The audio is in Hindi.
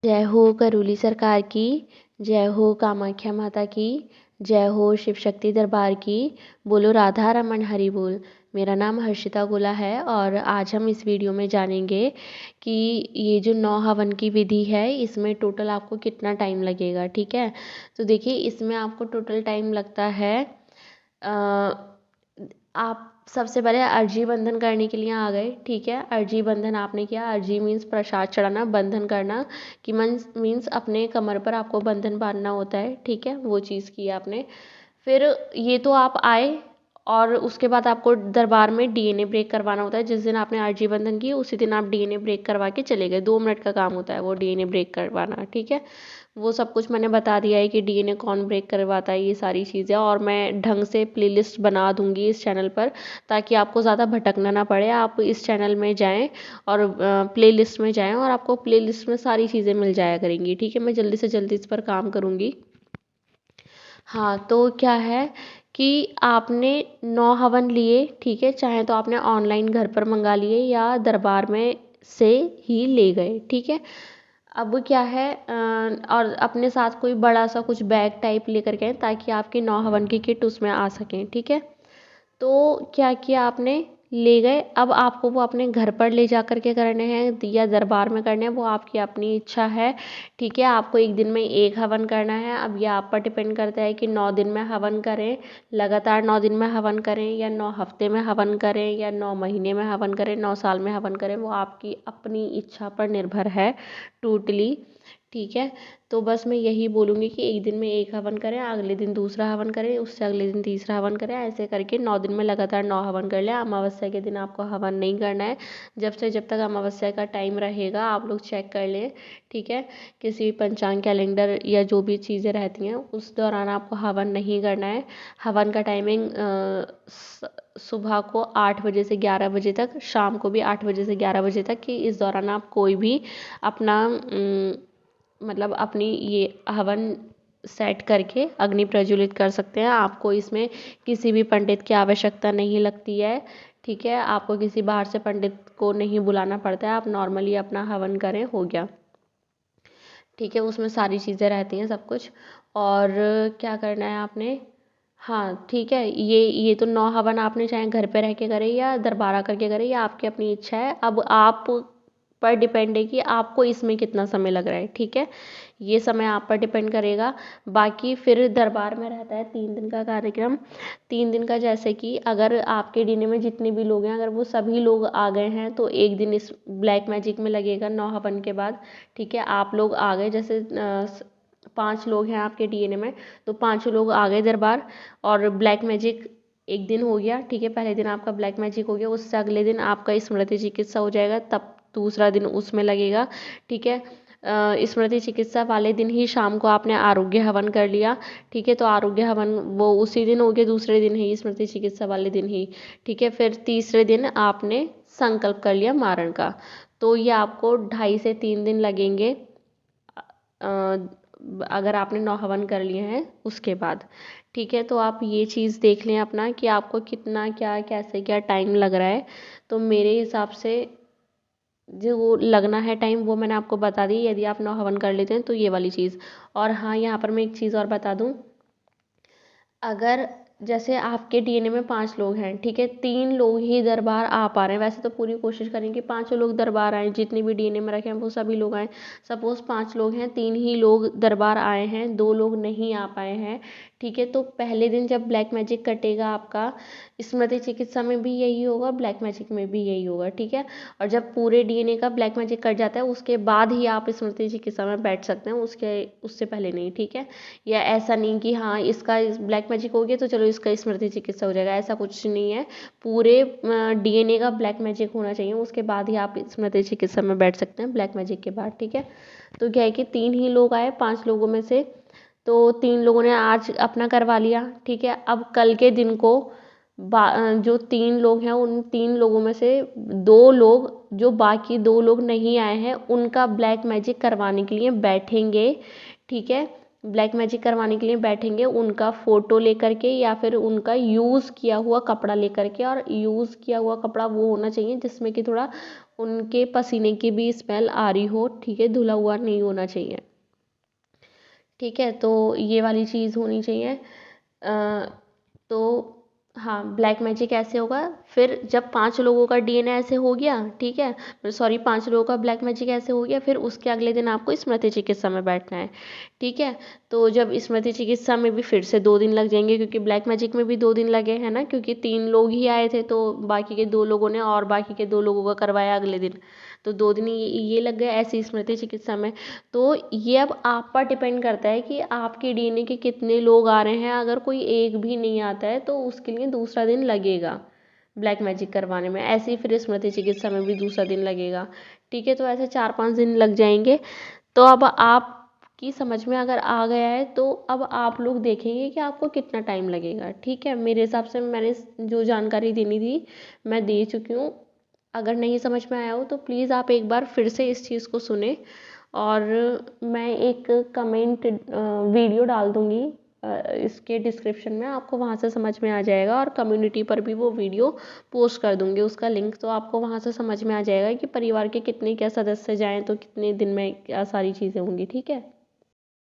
जय हो करोली सरकार की। जय हो कामाख्या माता की। जय हो शिव शक्ति दरबार की। बोलो राधा रमन हरि बोल। मेरा नाम हर्षिता गोला है और आज हम इस वीडियो में जानेंगे कि ये जो 9 हवन की विधि है इसमें टोटल आपको कितना टाइम लगेगा। ठीक है, तो देखिए इसमें आपको टोटल टाइम लगता है आप सबसे पहले अर्जी बंधन करने के लिए आ गए। ठीक है, अर्जी बंधन आपने किया। अर्जी मीन्स प्रसाद चढ़ाना, बंधन करना कि मीन्स अपने कमर पर आपको बंधन बांधना होता है। ठीक है, वो चीज़ की आपने। फिर ये तो आप आए और उसके बाद आपको दरबार में डीएनए ब्रेक करवाना होता है। जिस दिन आपने अर्जी बंधन की उसी दिन आप डीएनए ब्रेक करवा के चले गए। 2 मिनट का काम होता है वो डीएनए ब्रेक करवाना। ठीक है, वो सब कुछ मैंने बता दिया है कि डीएनए कौन ब्रेक करवाता है, ये सारी चीज़ें। और मैं ढंग से प्लेलिस्ट बना दूंगी इस चैनल पर ताकि आपको ज़्यादा भटकना ना पड़े। आप इस चैनल में जाएं और प्लेलिस्ट में जाएं और आपको प्लेलिस्ट में सारी चीज़ें मिल जाया करेंगी। ठीक है, मैं जल्दी से जल्दी इस पर काम करूँगी। हाँ, तो क्या है कि आपने 9 हवन लिए। ठीक है, चाहे तो आपने ऑनलाइन घर पर मंगा लिए या दरबार में से ही ले गए। ठीक है, अब क्या है और अपने साथ कोई बड़ा सा कुछ बैग टाइप लेकर गए ताकि आपकी 9 हवन की किट उसमें आ सकें। ठीक है, तो क्या किया आपने, ले गए। अब आपको वो अपने घर पर ले जा कर के करने हैं या दरबार में करने हैं, वो आपकी अपनी इच्छा है। ठीक है, आपको एक दिन में एक हवन करना है। अब ये आप पर डिपेंड करता है कि 9 दिन में हवन करें, लगातार 9 दिन में हवन करें, या 9 हफ्ते में हवन करें, या 9 महीने में हवन करें, 9 साल में हवन करें। वो आपकी अपनी इच्छा पर निर्भर है टोटली। ठीक है, तो बस मैं यही बोलूँगी कि एक दिन में एक हवन करें, अगले दिन दूसरा हवन करें, उससे अगले दिन तीसरा हवन करें। ऐसे करके 9 दिन में लगातार 9 हवन कर लें। अमावस्या के दिन आपको हवन नहीं करना है। जब तक अमावस्या का टाइम रहेगा आप लोग चेक कर लें। ठीक है, किसी भी पंचांग कैलेंडर या जो भी चीज़ें रहती हैं उस दौरान आपको हवन नहीं करना है। हवन का टाइमिंग सुबह को 8 बजे से 11 बजे तक, शाम को भी 8 बजे से 11 बजे तक, कि इस दौरान आप कोई भी अपना मतलब अपनी ये हवन सेट करके अग्नि प्रज्वलित कर सकते हैं। आपको इसमें किसी भी पंडित की आवश्यकता नहीं लगती है। ठीक है, आपको किसी बाहर से पंडित को नहीं बुलाना पड़ता है। आप नॉर्मली अपना हवन करें, हो गया। ठीक है, उसमें सारी चीज़ें रहती हैं सब कुछ। और क्या करना है आपने, हाँ ठीक है, ये तो 9 हवन आपने चाहे घर पे रह के करें या दरबार आकर के करें, ये आपकी अपनी इच्छा है। अब आप पर डिपेंड है कि आपको इसमें कितना समय लग रहा है। ठीक है, ये समय आप पर डिपेंड करेगा। बाकी फिर दरबार में रहता है 3 दिन का कार्यक्रम। 3 दिन का, जैसे कि अगर आपके डीने में जितने भी लोग हैं अगर वो सभी लोग आ गए हैं तो एक दिन इस ब्लैक मैजिक में लगेगा 9 हवन के बाद। ठीक है, आप लोग आ गए, जैसे 5 लोग हैं आपके डीएनए में, तो 5 लोग आ गए दरबार और ब्लैक मैजिक एक दिन हो गया। ठीक है, पहले दिन आपका ब्लैक मैजिक हो गया, उससे अगले दिन आपका स्मृति चिकित्सा हो जाएगा, तब दूसरा दिन उसमें लगेगा। ठीक है, स्मृति चिकित्सा वाले दिन ही शाम को आपने आरोग्य हवन कर लिया। ठीक है, तो आरोग्य हवन वो उसी दिन हो गया, दूसरे दिन ही स्मृति चिकित्सा वाले दिन ही। ठीक है, फिर तीसरे दिन आपने संकल्प कर लिया मारण का। तो ये आपको 2.5 से 3 दिन लगेंगे अगर आपने 9 हवन कर लिए हैं उसके बाद। ठीक है, तो आप ये चीज़ देख लें अपना कि आपको कितना क्या कैसे क्या टाइम लग रहा है। तो मेरे हिसाब से जो वो लगना है टाइम वो मैंने आपको बता दी, यदि आप 9 हवन कर लेते हैं तो ये वाली चीज़। और हाँ, यहाँ पर मैं एक चीज़ और बता दूँ, अगर जैसे आपके डीएनए में 5 लोग हैं, ठीक है, 3 लोग ही दरबार आ पा रहे हैं। वैसे तो पूरी कोशिश करें कि 5 लोग दरबार आएँ, जितने भी डीएनए में रखे हैं वो सभी लोग आएँ। सपोज़ 5 लोग हैं, 3 ही लोग दरबार आए हैं, 2 लोग नहीं आ पाए हैं। ठीक है, तो पहले दिन जब ब्लैक मैजिक कटेगा आपका, स्मृति चिकित्सा में भी यही होगा, ब्लैक मैजिक में भी यही होगा। ठीक है, और जब पूरे डीएनए का ब्लैक मैजिक कट जाता है उसके बाद ही आप स्मृति चिकित्सा में बैठ सकते हैं, उससे पहले नहीं। ठीक है, या ऐसा नहीं कि हाँ इसका ब्लैक मैजिक हो गया तो चलो इसका स्मृति चिकित्सा हो जाएगा, ऐसा कुछ नहीं है। पूरे डीएनए का ब्लैक मैजिक होना चाहिए, उसके बाद ही आप स्मृति चिकित्सा में बैठ सकते हैं, ब्लैक मैजिक के बाद। ठीक है, तो क्या है कि 3 ही लोग आए 5 लोगों में से, तो 3 लोगों ने आज अपना करवा लिया। ठीक है, अब कल के दिन को जो 3 लोग हैं उन 3 लोगों में से 2 लोग, जो बाकी 2 लोग नहीं आए हैं, उनका ब्लैक मैजिक करवाने के लिए बैठेंगे। ठीक है, ब्लैक मैजिक करवाने के लिए बैठेंगे उनका फ़ोटो लेकर के या फिर उनका यूज़ किया हुआ कपड़ा लेकर के, और यूज़ किया हुआ कपड़ा वो होना चाहिए जिसमें कि थोड़ा उनके पसीने की भी स्मेल आ रही हो, ठीक है, धुला हुआ नहीं होना चाहिए, ठीक है। तो ये वाली चीज़ होनी चाहिए। तो हाँ, ब्लैक मैजिक ऐसे होगा। फिर जब 5 लोगों का डीएनए ऐसे हो गया, ठीक है, सॉरी 5 लोगों का ब्लैक मैजिक ऐसे हो गया, फिर उसके अगले दिन आपको स्मृति चिकित्सा में बैठना है, ठीक है। तो जब स्मृति चिकित्सा में भी फिर से 2 दिन लग जाएंगे, क्योंकि ब्लैक मैजिक में भी 2 दिन लगे हैं ना, क्योंकि 3 लोग ही आए थे, तो बाकी के 2 लोगों ने और बाकी के 2 लोगों का करवाया अगले दिन, तो 2 दिन ये लग गए ऐसी स्मृति चिकित्सा में। तो ये अब आप पर डिपेंड करता है कि आपके डीएनए के कितने लोग आ रहे हैं। अगर कोई एक भी नहीं आता है तो उसके लिए दूसरा दिन लगेगा ब्लैक मैजिक करवाने में, ऐसे ही फिर स्मृति चिकित्सा में भी दूसरा दिन लगेगा, ठीक है। तो ऐसे 4-5 दिन लग जाएंगे। तो अब आपकी समझ में अगर आ गया है तो अब आप लोग देखेंगे कि आपको कितना टाइम लगेगा, ठीक है। मेरे हिसाब से मैंने जो जानकारी देनी थी मैं दे चुकी हूँ। अगर नहीं समझ में आया हो तो प्लीज़ आप एक बार फिर से इस चीज़ को सुने, और मैं एक कमेंट वीडियो डाल दूँगी इसके डिस्क्रिप्शन में, आपको वहाँ से समझ में आ जाएगा, और कम्युनिटी पर भी वो वीडियो पोस्ट कर दूँगी उसका लिंक, तो आपको वहाँ से समझ में आ जाएगा कि परिवार के कितने क्या सदस्य जाएँ तो कितने दिन में क्या सारी चीज़ें होंगी, ठीक है।